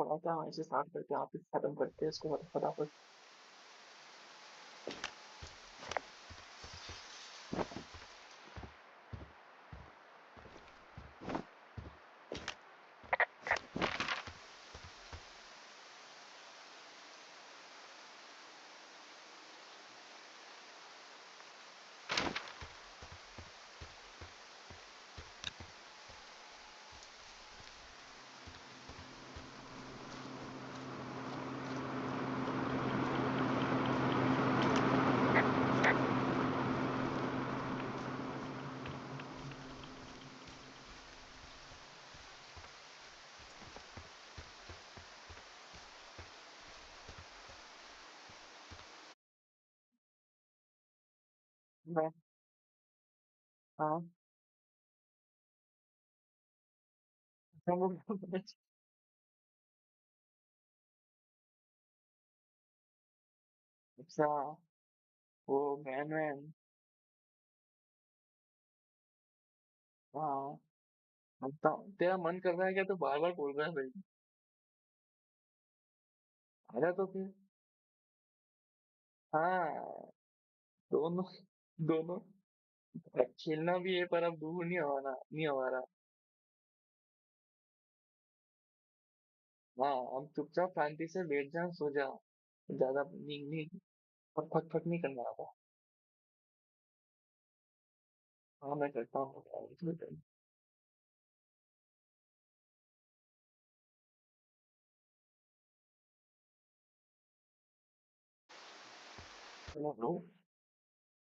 थोड़ा सा ऐसे स्टार्ट करके आप इसे खत्म करते हैं इसको फटाफट। मैं हाँ अच्छा वो मैन मैन हाँ तेरा मन कर रहा है क्या तो बार बार बोल रहा है भाई। आजा तो फिर। हाँ दोनों दोनों खेलना भी है पर अब दूर नहीं हो रहा। हाँ हम चुपचाप शांति से बैठ जा सो जा। ज्यादा नींद नहीं फट फट फट नहीं करना आता। हाँ मैं करता हूँ। Hello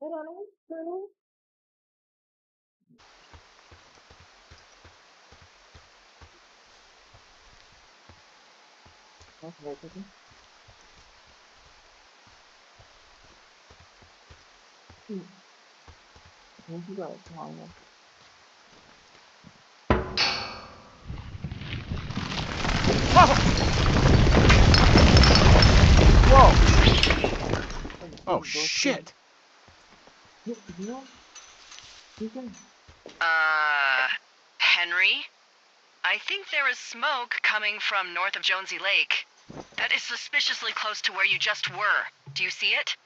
hello hello Whoa! Oh, shit! Henry? I think there is smoke coming from north of Jonesy Lake. That is suspiciously close to where you just were. Do you see it?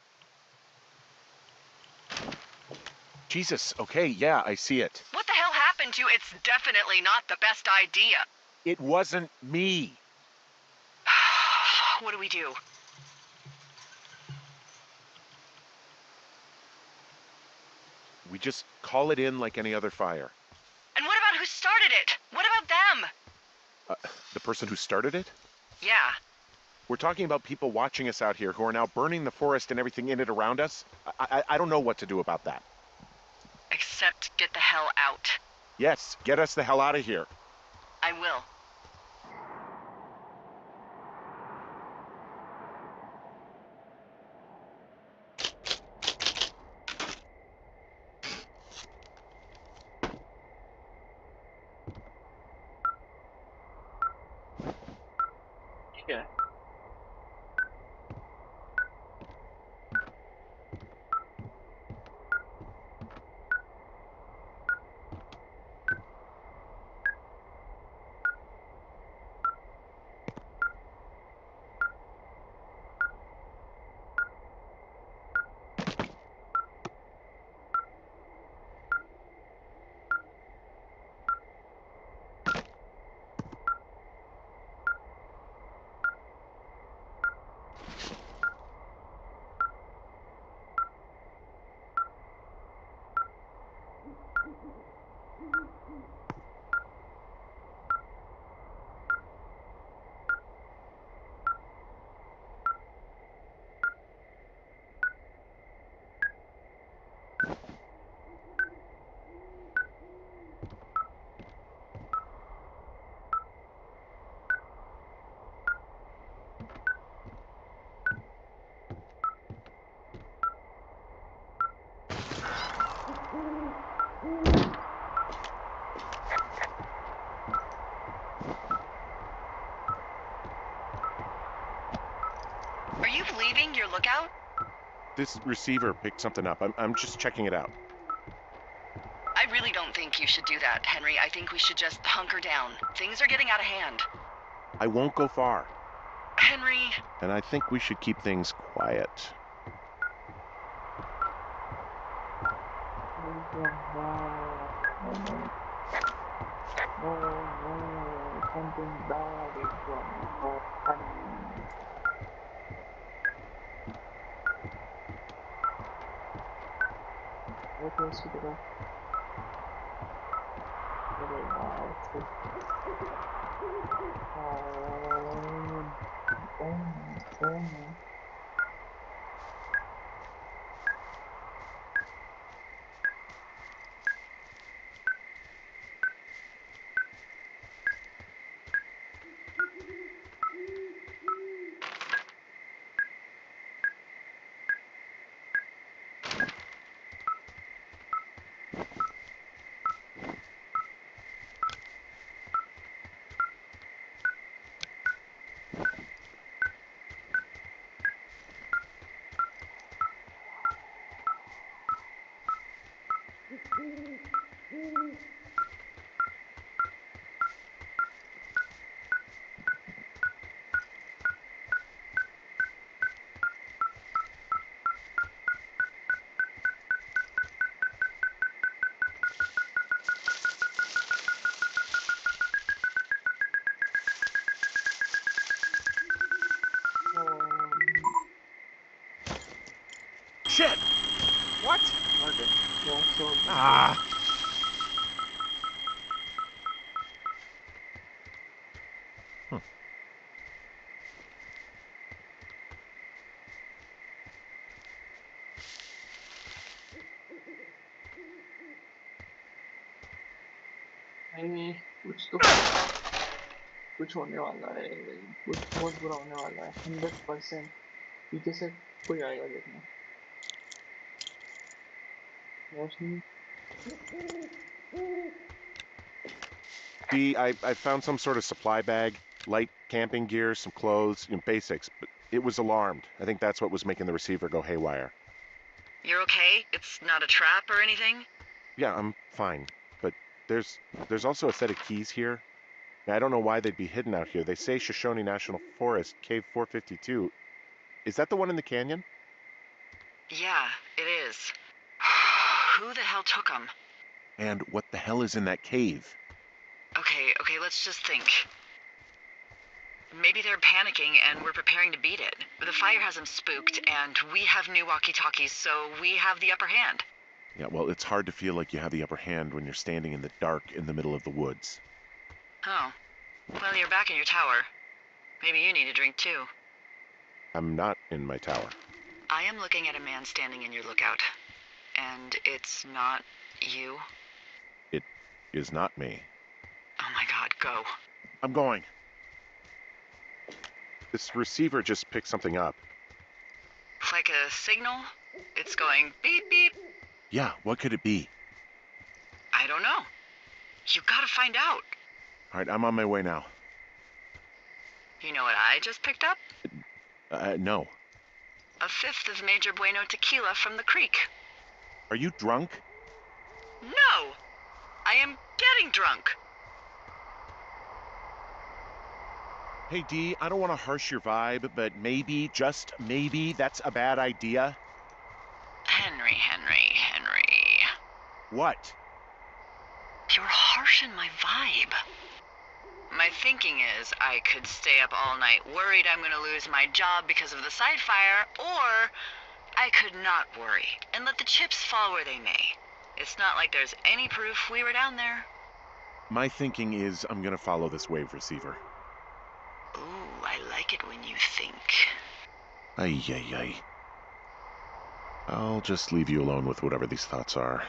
Jesus, okay, yeah, I see it. What the hell happened to you? It's definitely not the best idea. It wasn't me. What do we do? We just call it in like any other fire. And what about who started it? What about them? The person who started it? Yeah. We're talking about people watching us out here who are now burning the forest and everything in it around us. I don't know what to do about that. Except get the hell out. Yes, get us the hell out of here. I will. ठीक है Are you leaving your lookout? This receiver picked something up. I'm just checking it out. I really don't think you should do that, Henry. I think we should just hunker down. Things are getting out of hand. I won't go far. Henry, And I think we should keep things quiet. No, something bad is going to happen. What else we got? Very nice. Oh. Shit! What? Okay. Yeah, so Ah! नहीं कुछ होने वाला है कुछ बहुत बुरा होने वाला है 100% पीछे से कोई आएगा देखना रोशनी See, I found some sort of supply bag, light camping gear, some clothes, basics, but it was alarmed. I think that's what was making the receiver go haywire. you're okay? It's not a trap or anything? Yeah, I'm fine, but there's also a set of keys here. I don't know why they'd be hidden out here. They say Shoshone National Forest, Cave 452. Is that the one in the canyon? Yeah, it is. Who the hell took them? And what the hell is in that cave? Okay, let's just think. Maybe they're panicking and we're preparing to beat it. The fire has them spooked, and we have new walkie-talkies, so we have the upper hand. Yeah, well, it's hard to feel like you have the upper hand when you're standing in the dark in the middle of the woods. Oh. Well, you're back in your tower. Maybe you need a drink, too. I'm not in my tower. I am looking at a man standing in your lookout. And it's not you? It is not me. Oh my god, go. I'm going. This receiver just picked something up. Like a signal? It's going beep beep. Yeah, what could it be? I don't know. You gotta find out. All right, I'm on my way now. You know what I just picked up? No. A fifth of Major Bueno tequila from the creek. Are you drunk? No! I am getting drunk. Hey, Dee, I don't want to harsh your vibe, but maybe, just maybe, that's a bad idea. Henry. What? You're harshing my vibe. My thinking is I could stay up all night worried I'm gonna lose my job because of the side fire, or I could not worry and let the chips fall where they may. It's not like there's any proof we were down there. My thinking is I'm gonna follow this wave receiver. Ooh, I like it when you think. Ay. I'll just leave you alone with whatever these thoughts are.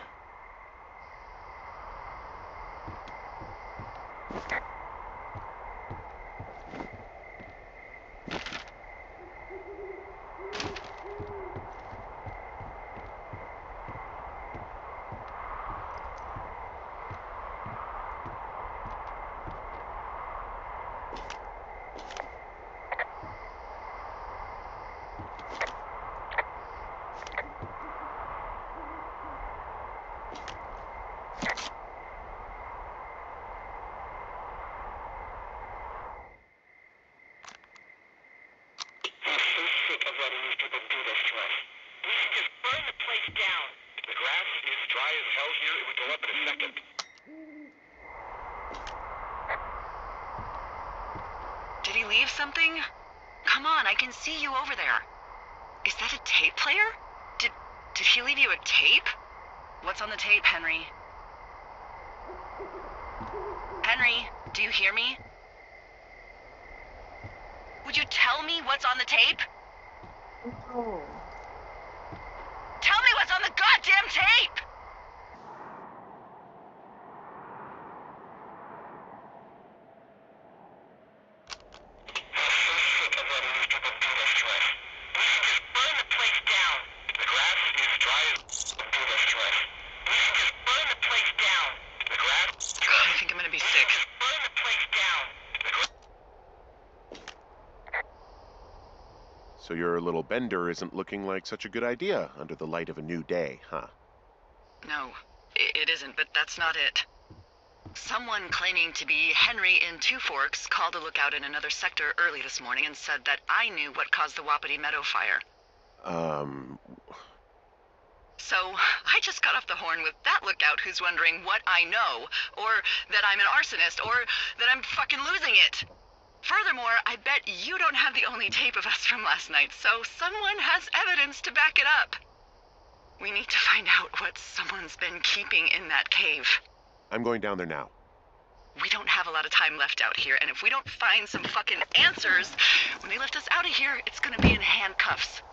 Did he leave something? Come on, I can see you over there. Is that a tape player? Did he leave you a tape? What's on the tape, Henry? Henry, do you hear me? Would you tell me what's on the tape? No. Tell me what's on the goddamn tape! I think I'm gonna be sick. So your little bender isn't looking like such a good idea under the light of a new day, huh? No, it isn't, but that's not it. Someone claiming to be Henry in Two Forks called a lookout in another sector early this morning and said that I knew what caused the Wapiti Meadow fire. So, I just got off the horn with that lookout who's wondering what I know, or that I'm an arsonist, or that I'm fucking losing it. Furthermore, I bet you don't have the only tape of us from last night, so someone has evidence to back it up. We need to find out what someone's been keeping in that cave. I'm going down there now. We don't have a lot of time left out here, and if we don't find some fucking answers, when they lift us out of here, it's gonna be in handcuffs.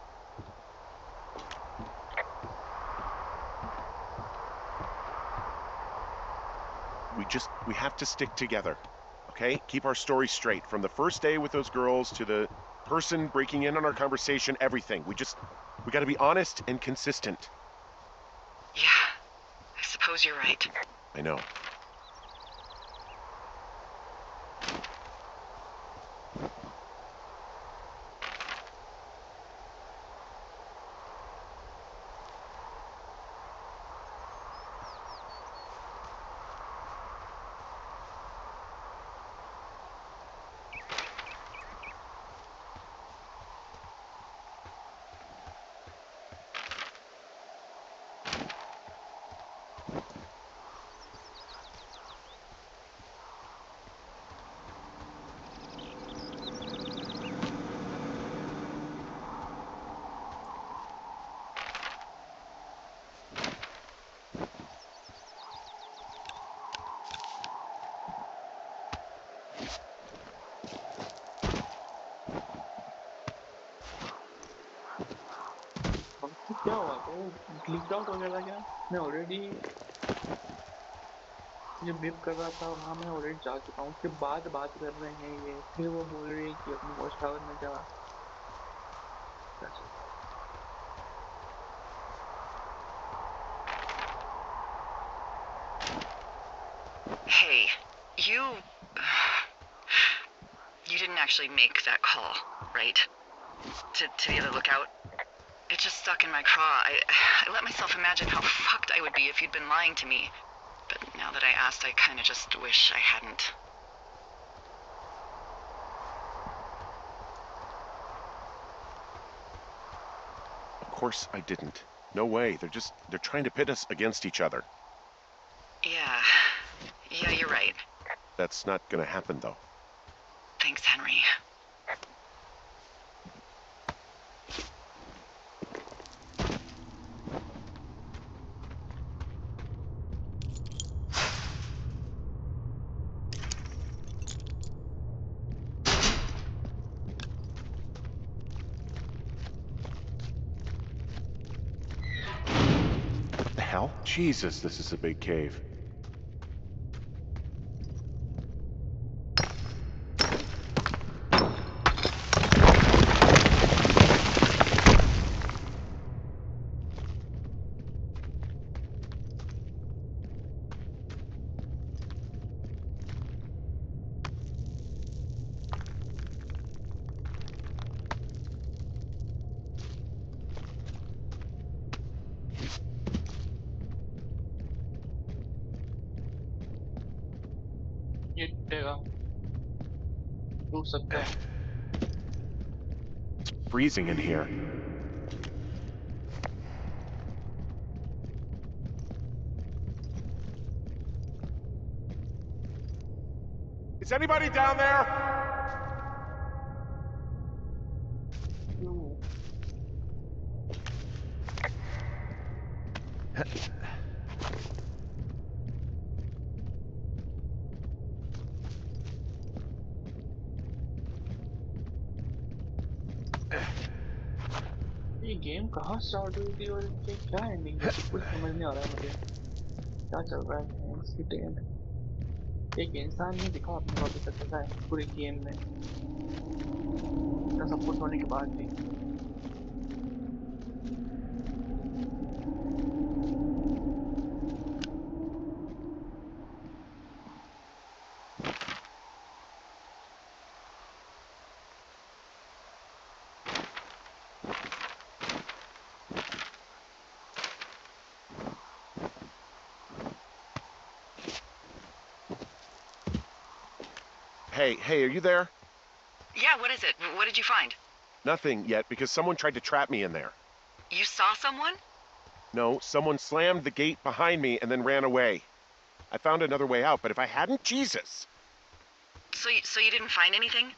We have to stick together, okay? Keep our story straight. From the first day with those girls to the person breaking in on our conversation, everything. We gotta be honest and consistent. Yeah, I suppose you're right. I know. हमसे क्या हुआ था वो glitch out हो गया था क्या मैं ऑलरेडी ये बिप कर रहा था वहाँ मैं ऑलरेडी जा चुका हूँ उसके बाद बात कर रहे हैं ये फिर वो बोल रही है कि अपनी वॉच टावर में जा Hey, you didn't actually make that call, right? To the other lookout? It just stuck in my craw. I let myself imagine how fucked I would be if you'd been lying to me. But now that I asked, I kinda just wish I hadn't. Of course I didn't. No way. They're trying to pit us against each other. Yeah, you're right. That's not gonna happen, though. Thanks, Henry. What the hell? Jesus, this is a big cave. ये टूटेगा टूट सकता है It's freezing in here. Is anybody down there? ये game कहाँ start हुई थी और इनके क्या एंडिंग है, कुछ समझ नहीं आ रहा है मुझे क्या चल रहा है इसकी टेल। एक इंसान नहीं दिखा अपने को अभी तक, पता है पूरी गेम में, इतना सब कुछ होने के बाद भी। Hey, are you there? Yeah, what is it? What did you find? Nothing yet, because someone tried to trap me in there. You saw someone? No, someone slammed the gate behind me and then ran away. I found another way out, but if I hadn't, Jesus! So you didn't find anything?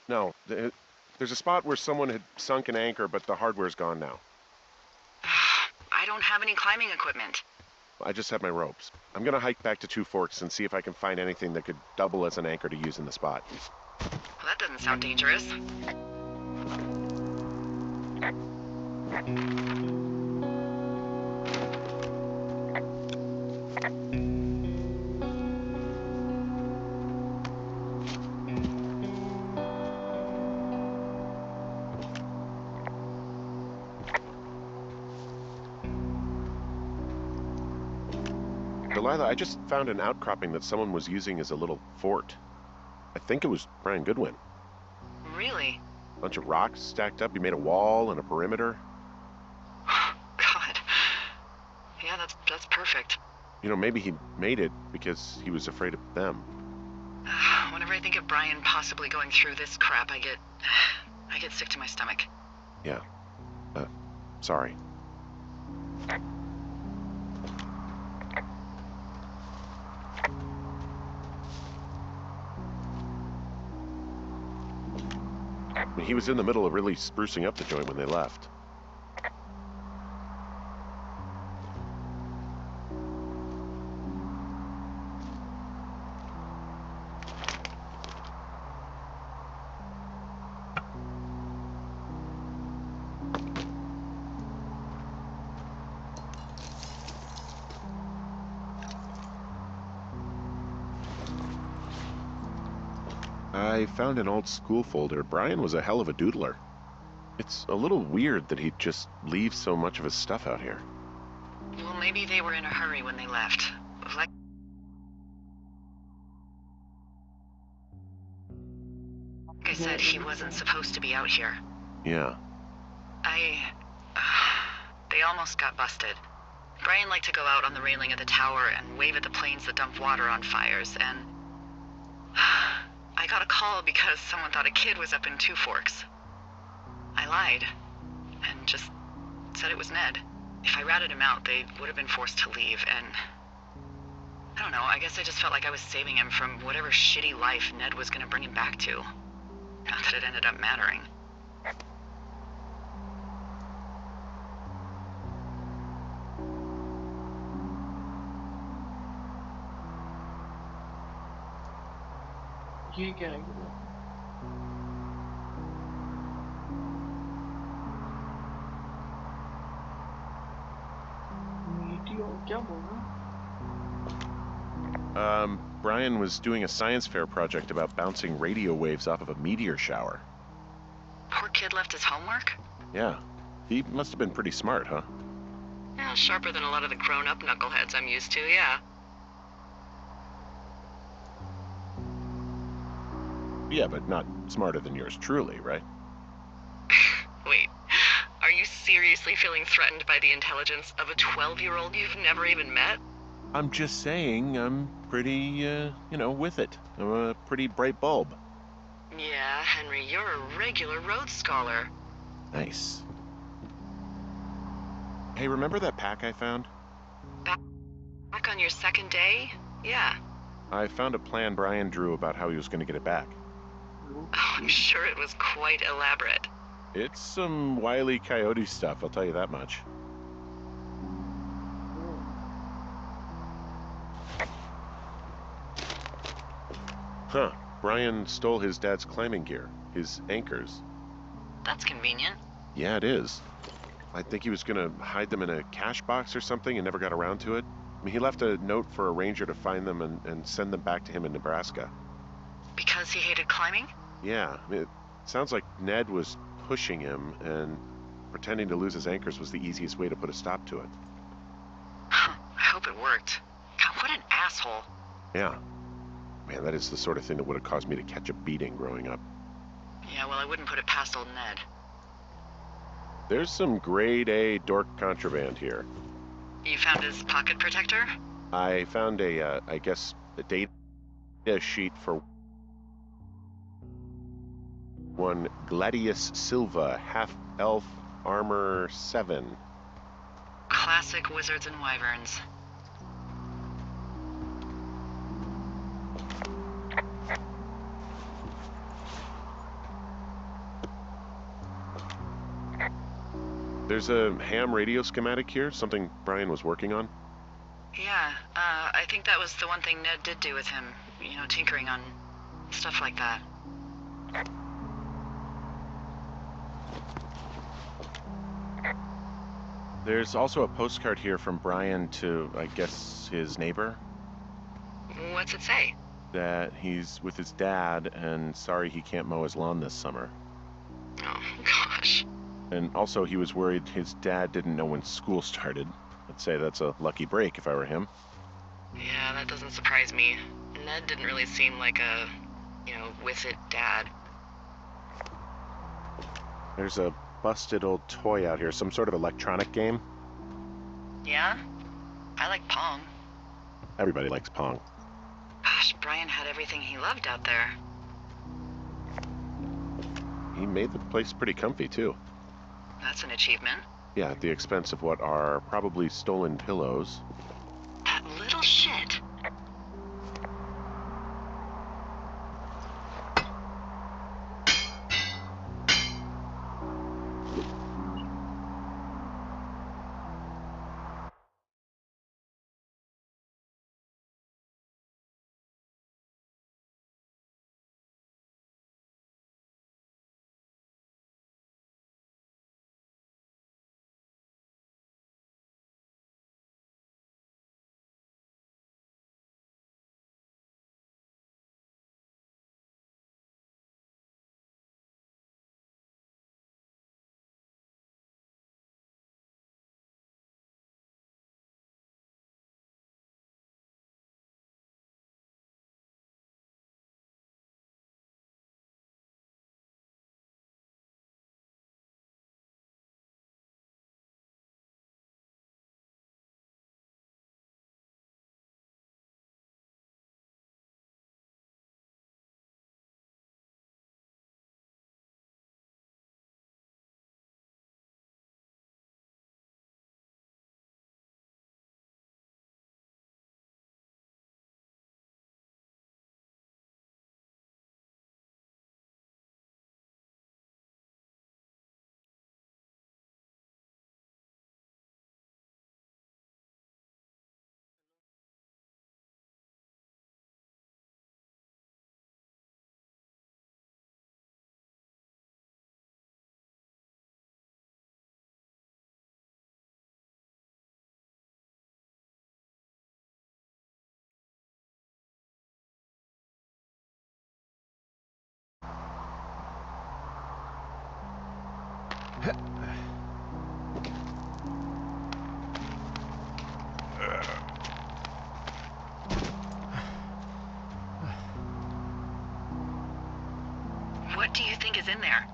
No, there's a spot where someone had sunk an anchor, but the hardware's gone now. I don't have any climbing equipment. I just have my ropes. I'm gonna hike back to Two Forks and see if I can find anything that could double as an anchor to use in the spot. Well, that doesn't sound dangerous. Delilah, I just found an outcropping that someone was using as a little fort. I think it was Brian Goodwin. Really? A bunch of rocks stacked up. He made a wall and a perimeter. God. Yeah, that's perfect. You know, maybe he made it because he was afraid of them. Whenever I think of Brian possibly going through this crap, I get sick to my stomach. Yeah. Sorry. He was in the middle of really sprucing up the joint when they left. I found an old school folder. Brian was a hell of a doodler. It's a little weird that he'd just leave so much of his stuff out here. Well, maybe they were in a hurry when they left. Like I said, he wasn't supposed to be out here. Yeah. They almost got busted. Brian liked to go out on the railing of the tower and wave at the planes that dump water on fires, and I got a call because someone thought a kid was up in Two Forks. I lied, and just said it was Ned. If I ratted him out, they would have been forced to leave, and I don't know, I guess I just felt like I was saving him from whatever shitty life Ned was gonna bring him back to. Not that it ended up mattering. ये क्या है? Meteor क्या बोल रहा है? Brian was doing a science fair project about bouncing radio waves off of a meteor shower. Poor kid left his homework? Yeah. He must have been pretty smart, huh? Yeah, sharper than a lot of the grown-up knuckleheads I'm used to, yeah. Yeah, but not smarter than yours truly, right? Wait, are you seriously feeling threatened by the intelligence of a 12-year-old you've never even met? I'm just saying, I'm pretty, with it. I'm a pretty bright bulb. Yeah, Henry, you're a regular Rhodes Scholar. Nice. Hey, remember that pack I found? Back on your second day? Yeah. I found a plan Brian drew about how he was going to get it back. Oh, I'm sure it was quite elaborate. It's some Wile E. Coyote stuff, I'll tell you that much. Huh. Brian stole his dad's climbing gear, his anchors. That's convenient. Yeah, it is. I think he was gonna hide them in a cash box or something and never got around to it. I mean, he left a note for a ranger to find them and send them back to him in Nebraska. Because he hated climbing? Yeah, I mean, it sounds like Ned was pushing him, and pretending to lose his anchors was the easiest way to put a stop to it. I hope it worked. God, what an asshole. Yeah. Man, that is the sort of thing that would have caused me to catch a beating growing up. Yeah, well, I wouldn't put it past old Ned. There's some grade A dork contraband here. You found his pocket protector? I found I guess, a data sheet for one Gladius Silva, half-elf, armor 7. Classic wizards and wyverns. There's a ham radio schematic here, something Brian was working on. Yeah, I think that was the one thing Ned did do with him. You know, tinkering on stuff like that. There's also a postcard here from Brian to, I guess, his neighbor. What's it say? That he's with his dad and sorry he can't mow his lawn this summer. Oh, gosh. And also he was worried his dad didn't know when school started. I'd say that's a lucky break if I were him. Yeah, that doesn't surprise me. Ned didn't really seem like a, with it dad. There's a busted old toy out here, some sort of electronic game. Yeah? I like Pong. Everybody likes Pong. Gosh, Brian had everything he loved out there. He made the place pretty comfy, too. That's an achievement. Yeah, at the expense of what are probably stolen pillows. That little shit. What do you think is in there?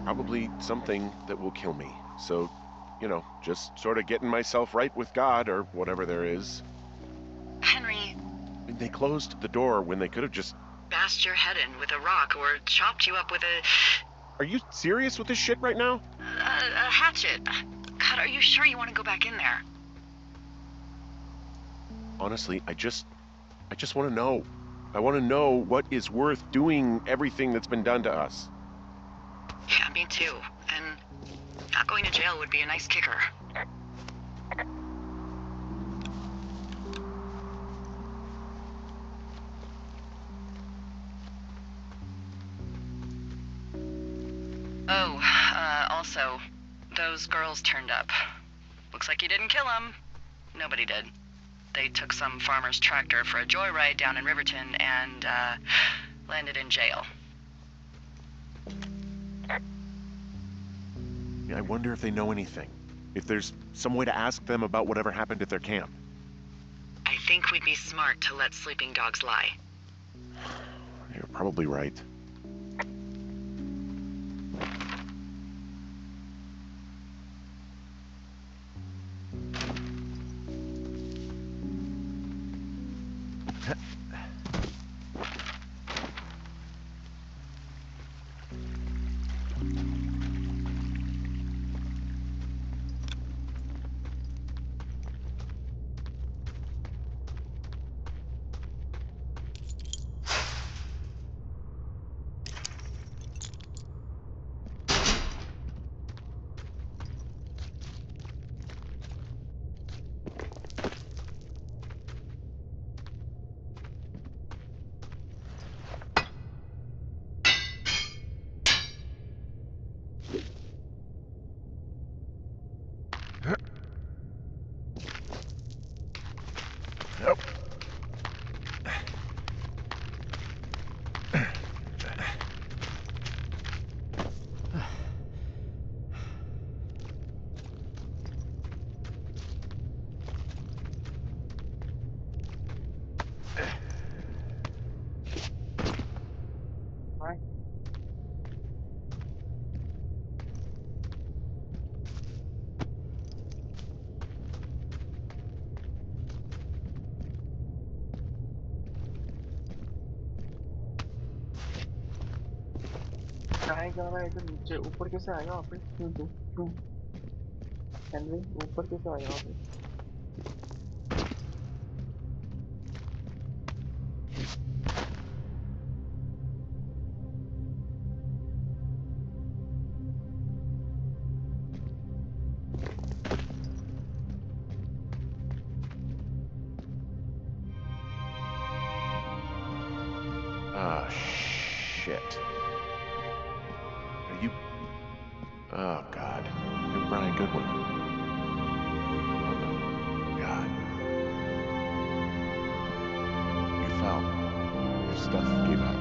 Probably something that will kill me. So, just sort of getting myself right with God or whatever there is. Henry, I mean, they closed the door when they could have just... bashed your head in with a rock or chopped you up with a Are you serious with this shit right now? hatchet. God, are you sure you want to go back in there? Honestly, I just want to know. I want to know what is worth doing everything that's been done to us. Yeah, me too. And Not going to jail would be a nice kicker. Oh, also, those girls turned up. Looks like you didn't kill them. Nobody did. They took some farmer's tractor for a joyride down in Riverton and, landed in jail. I wonder if they know anything. If there's some way to ask them about whatever happened at their camp. I think we'd be smart to let sleeping dogs lie. You're probably right. Nope. Right. कहाँ जा रहा है इधर नीचे ऊपर कैसे आएगा वापस क्यों तू क्यों हेनरी ऊपर कैसे आएगा वापस Ah, shit. Are you... Oh, God. You're Brian Goodwin. Oh, no. God. You fell. Your stuff gave out.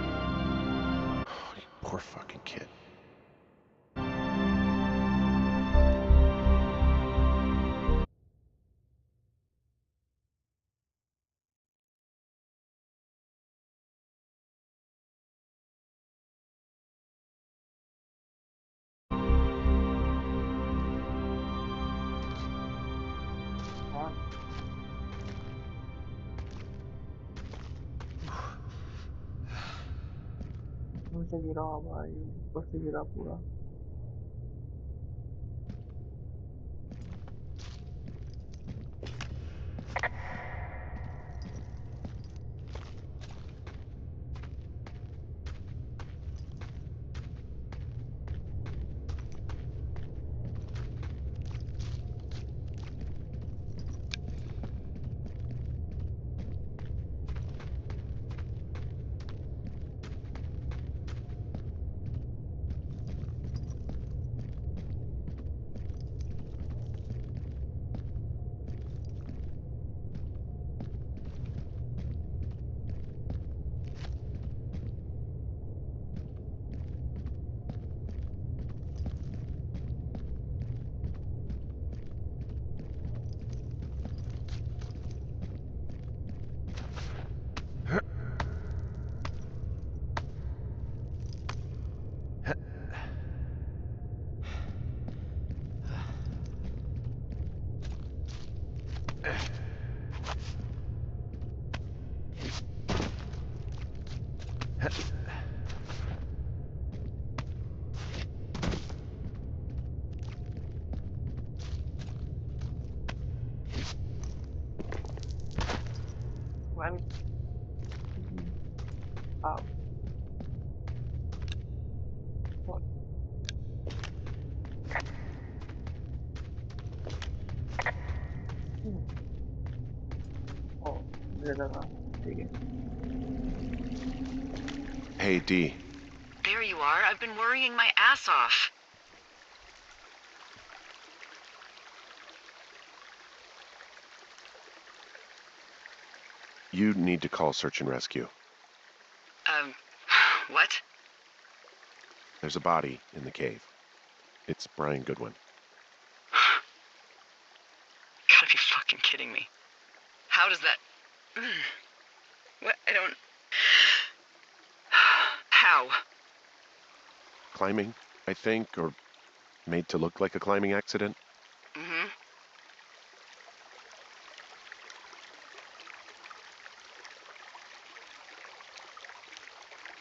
Oh, you poor fucking kid. हाँ नीचे गिरा भाई ऊपर से गिरा पूरा Well, what? ज्यादा था ठीक है Hey, D. There you are. I've been worrying my ass off. You need to call search and rescue. What? There's a body in the cave. It's Brian Goodwin. Gotta be fucking kidding me. How does that... What? I don't... How? Climbing, I think, or made to look like a climbing accident. Mm-hmm.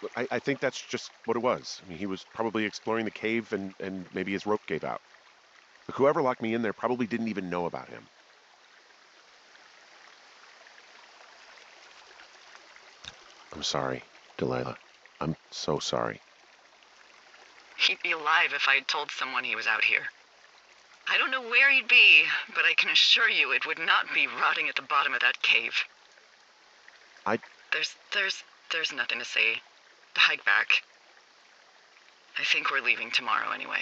Look, I think that's just what it was. I mean, he was probably exploring the cave and maybe his rope gave out. Look, whoever locked me in there probably didn't even know about him. I'm sorry, Delilah. I'm so sorry. He'd be alive if I had told someone he was out here. I don't know where he'd be, but I can assure you it would not be rotting at the bottom of that cave. There's nothing to say. Hike back. I think we're leaving tomorrow anyway.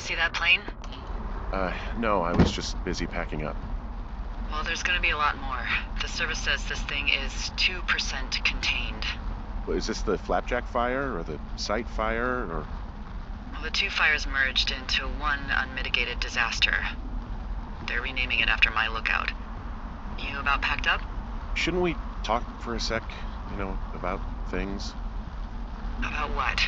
see that plane? No, I was just busy packing up. Well, there's gonna be a lot more. The service says this thing is 2% contained. Is this the Flapjack fire, or the site fire, or... Well, the two fires merged into one unmitigated disaster. They're renaming it after my lookout. You about packed up? Shouldn't we talk for a sec, about things? About what?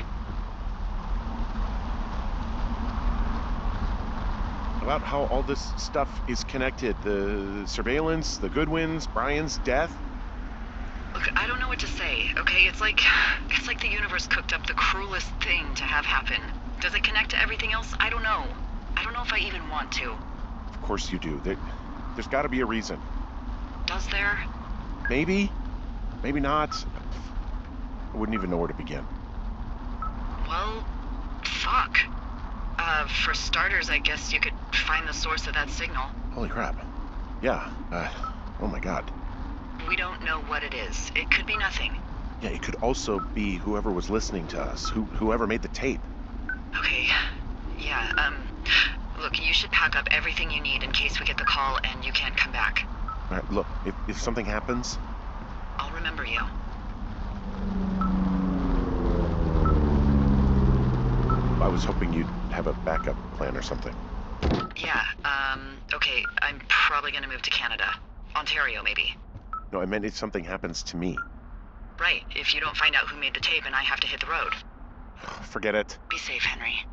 About how all this stuff is connected. The surveillance, the Goodwins, Brian's death. Look, I don't know what to say, okay? It's like the universe cooked up the cruelest thing to have happen. Does it connect to everything else? I don't know. I don't know if I even want to. Of course you do. There's got to be a reason. Does there? Maybe. Maybe not. I wouldn't even know where to begin. Well, fuck. For starters, I guess you could find the source of that signal. Holy crap. Yeah. Oh my god. We don't know what it is. It could be nothing. Yeah, it could also be whoever was listening to us, whoever made the tape. Okay. Yeah, look, you should pack up everything you need in case we get the call and you can't come back. All right, look, if something happens... I'll remember you. I was hoping you'd have a backup plan or something. Yeah, okay, I'm probably gonna move to Canada. Ontario, maybe. No, I meant if something happens to me. Right, if you don't find out who made the tape and I have to hit the road. Forget it. Be safe, Henry.